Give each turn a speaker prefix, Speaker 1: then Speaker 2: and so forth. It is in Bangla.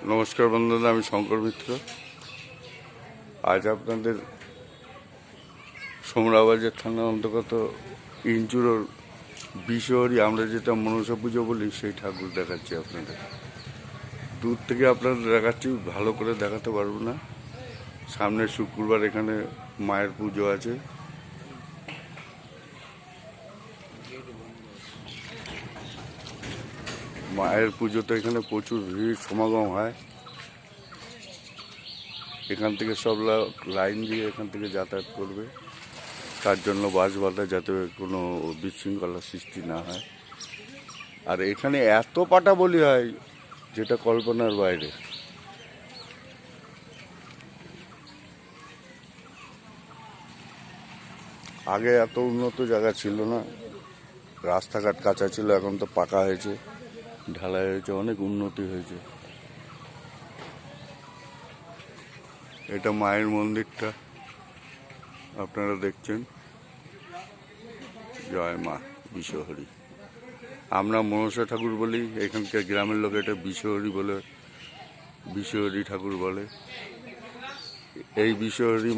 Speaker 1: নমস্কার বন্ধুরা, আমি শঙ্কর মিত্র। আজ আপনাদের সোমরাবাজার থানার অন্তর্গত ইঞ্চুরোর বিশ্বহরি, আমরা যেটা মনসা পুজো বলি, সেই ঠাকুর দেখাচ্ছি আপনাদের। দূর থেকে আপনাদের দেখাচ্ছি, ভালো করে দেখাতে পারবো না। সামনের শুক্রবার এখানে মায়ের পুজো আছে। মায়ের পুজোতে এখানে প্রচুর ভিড় সমাগম হয়। এখান থেকে সব লাইন দিয়ে এখান থেকে যাতায়াত করবে, তার জন্য বাস বাধা, যাতে কোনো বিশৃঙ্খলার সৃষ্টি না হয়। আর এখানে এত পাটা বলি হয় যেটা কল্পনার বাইরে। আগে এত উন্নত জায়গা ছিল না, রাস্তাঘাট কাঁচা ছিল, এখন তো পাকা হয়েছে, ঢালাই হয়েছে, অনেক উন্নতি হয়েছে। এটা মায়ের মন্দিরটা আপনারা দেখছেন। জয় মা বিশ্বহরি। আমরা মনসা ঠাকুর বলি, এখানকার গ্রামের লোক এটা বিশ্বহরি বলে, বিশ্বহরি ঠাকুর বলে। এই বিশ্বহরি